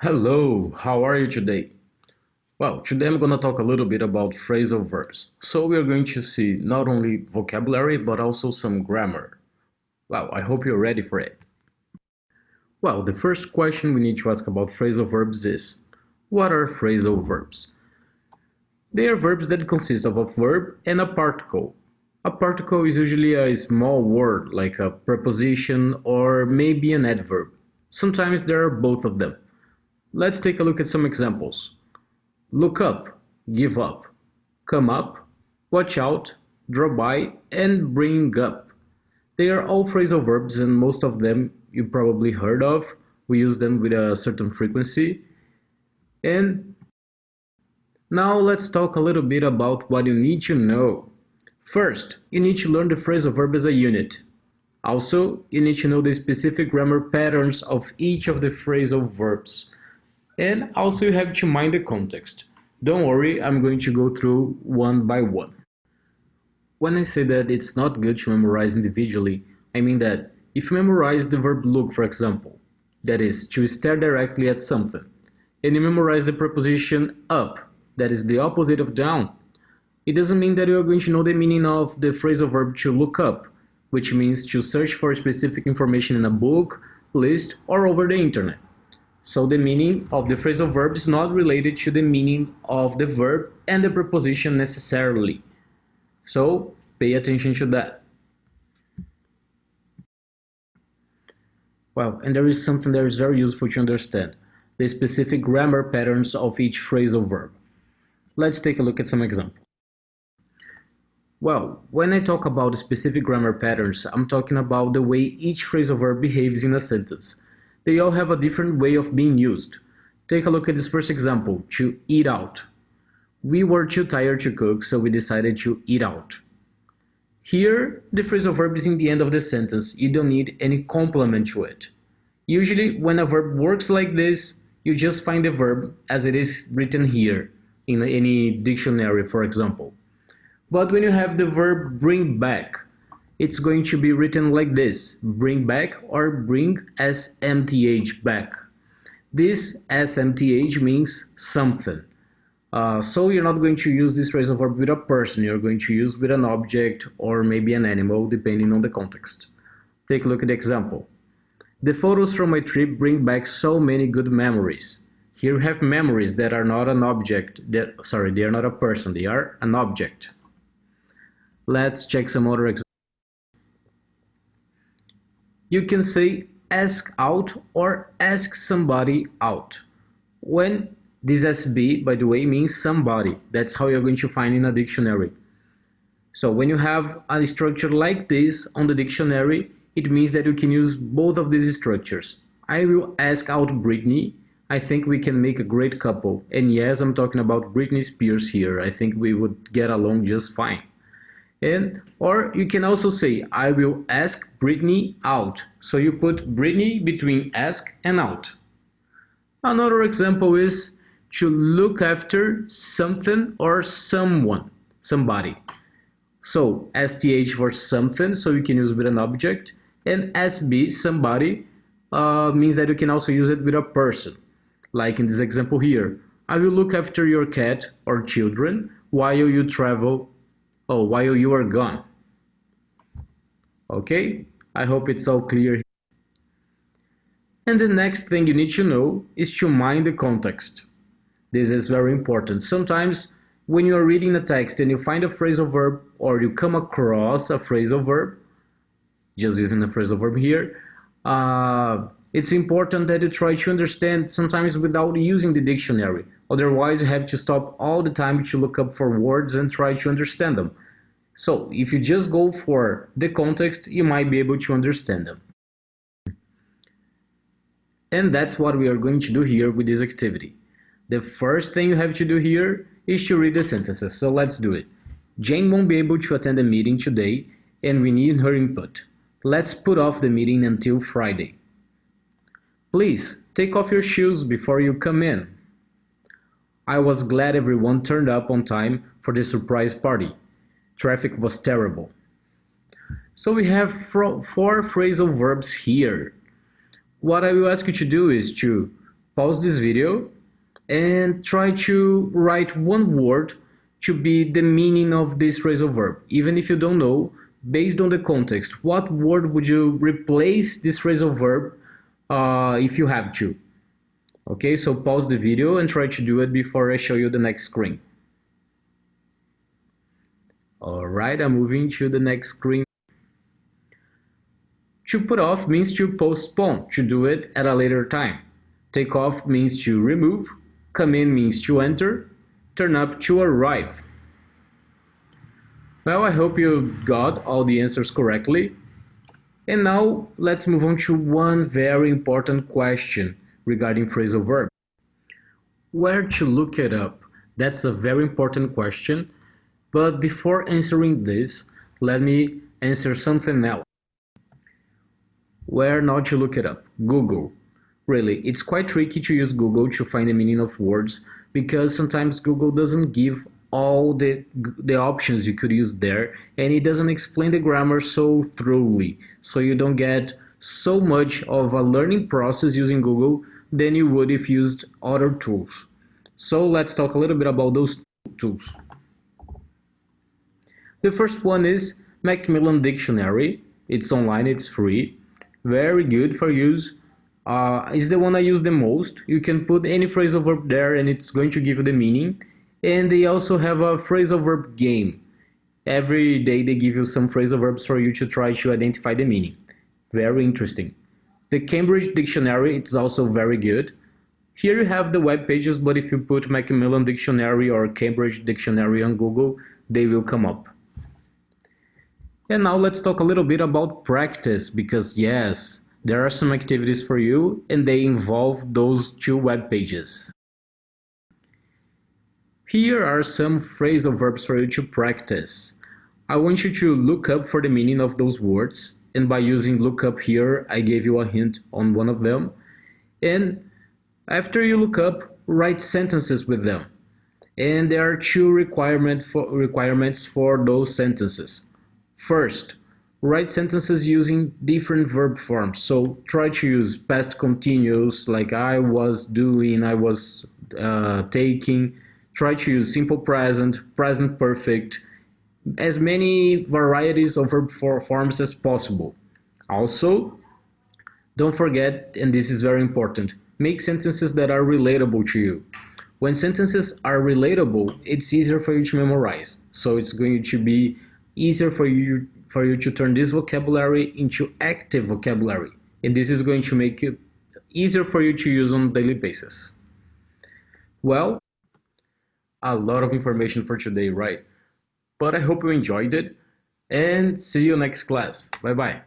Hello, how are you today? Well, today I'm going to talk a little bit about phrasal verbs. So we are going to see not only vocabulary but also some grammar. Well, I hope you're ready for it. Well, the first question we need to ask about phrasal verbs is, what are phrasal verbs? They are verbs that consist of a verb and a particle. A particle is usually a small word like a preposition or maybe an adverb. Sometimes there are both of them. Let's take a look at some examples. Look up, give up, come up, watch out, draw by, and bring up. They are all phrasal verbs and most of them you probably heard of. We use them with a certain frequency. And now let's talk a little bit about what you need to know. First, you need to learn the phrasal verb as a unit. Also, you need to know the specific grammar patterns of each of the phrasal verbs. And also you have to mind the context. Don't worry, I'm going to go through one by one. When I say that it's not good to memorize individually, I mean that if you memorize the verb look, for example, that is, to stare directly at something, and you memorize the preposition up, that is the opposite of down, it doesn't mean that you are going to know the meaning of the phrasal verb to look up, which means to search for specific information in a book, list, or over the internet. So the meaning of the phrasal verb is not related to the meaning of the verb and the preposition necessarily. So pay attention to that. Well, and there is something that is very useful to understand, the specific grammar patterns of each phrasal verb. Let's take a look at some examples. Well, when I talk about specific grammar patterns, I'm talking about the way each phrasal verb behaves in a sentence. They all have a different way of being used. Take a look at this first example, to eat out. We were too tired to cook, so we decided to eat out. Here, the phrasal verb is in the end of the sentence. You don't need any complement to it. Usually, when a verb works like this, you just find the verb as it is written here, in any dictionary, for example. But when you have the verb bring back, it's going to be written like this, bring back or bring SMTH back. This SMTH means something. So you're not going to use this phrasal verb with a person, you're going to use with an object or maybe an animal depending on the context. Take a look at the example. The photos from my trip bring back so many good memories. Here we have memories that are not an object, they are not a person, they are an object. Let's check some other examples. You can say ask out or ask somebody out. When this SB, by the way, means somebody. That's how you're going to find in a dictionary. So when you have a structure like this on the dictionary, it means that you can use both of these structures. I will ask out Britney. I think we can make a great couple. And yes, I'm talking about Britney Spears here. I think we would get along just fine. Or you can also say, I will ask Britney out. So you put Britney between ask and out. Another example is to look after something or someone, somebody. So STH for something, so you can use with an object, and SB, somebody, means that you can also use it with a person. Like in this example here, I will look after your cat or children while you travel. While you are gone. Okay, I hope it's all clear. And the next thing you need to know is to mind the context. This is very important. Sometimes when you are reading a text and you find a phrasal verb or you come across a phrasal verb, just using the phrasal verb here, it's important that you try to understand sometimes without using the dictionary. Otherwise, you have to stop all the time to look up for words and try to understand them. So if you just go for the context, you might be able to understand them. And that's what we are going to do here with this activity. The first thing you have to do here is to read the sentences. So let's do it. Jane won't be able to attend the meeting today, and we need her input. Let's put off the meeting until Friday. Please, take off your shoes before you come in. I was glad everyone turned up on time for the surprise party. Traffic was terrible. So we have four phrasal verbs here. What I will ask you to do is to pause this video and try to write one word to be the meaning of this phrasal verb. Even if you don't know, based on the context, what word would you replace this phrasal verb if you have to? Okay, so pause the video and try to do it before I show you the next screen. Alright, I'm moving to the next screen. To put off means to postpone, to do it at a later time. Take off means to remove. Come in means to enter. Turn up, to arrive. Well, I hope you got all the answers correctly. And now let's move on to one very important question regarding phrasal verb. Where to look it up? That's a very important question. But before answering this, let me answer something else. Where not to look it up? Google. Really, it's quite tricky to use Google to find the meaning of words because sometimes Google doesn't give all the options you could use there, and it doesn't explain the grammar so thoroughly, so you don't get so much of a learning process using Google than you would if you used other tools. So let's talk a little bit about those tools. The first one is Macmillan Dictionary. It's online, it's free, very good for use. Is the one I use the most. You can put any phrasal verb there and it's going to give you the meaning. And they also have a phrasal verb game. Every day they give you some phrasal verbs for you to try to identify the meaning. Very interesting. The Cambridge Dictionary, it's also very good. Here you have the web pages, but if you put Macmillan Dictionary or Cambridge Dictionary on Google, they will come up. And now let's talk a little bit about practice, because yes, there are some activities for you and they involve those two web pages. Here are some phrasal verbs for you to practice. I want you to look up for the meaning of those words, and by using look up here, I gave you a hint on one of them. And after you look up, write sentences with them. And there are two requirements for those sentences. First, write sentences using different verb forms. So try to use past continuous, like I was doing, I was taking. Try to use simple present, present perfect, as many varieties of verb forms as possible. Also, don't forget, and this is very important, make sentences that are relatable to you. When sentences are relatable, it's easier for you to memorize. So it's going to be easier for you to turn this vocabulary into active vocabulary. And this is going to make it easier for you to use on a daily basis. Well, a lot of information for today, right? But I hope you enjoyed it, and see you next class. Bye bye.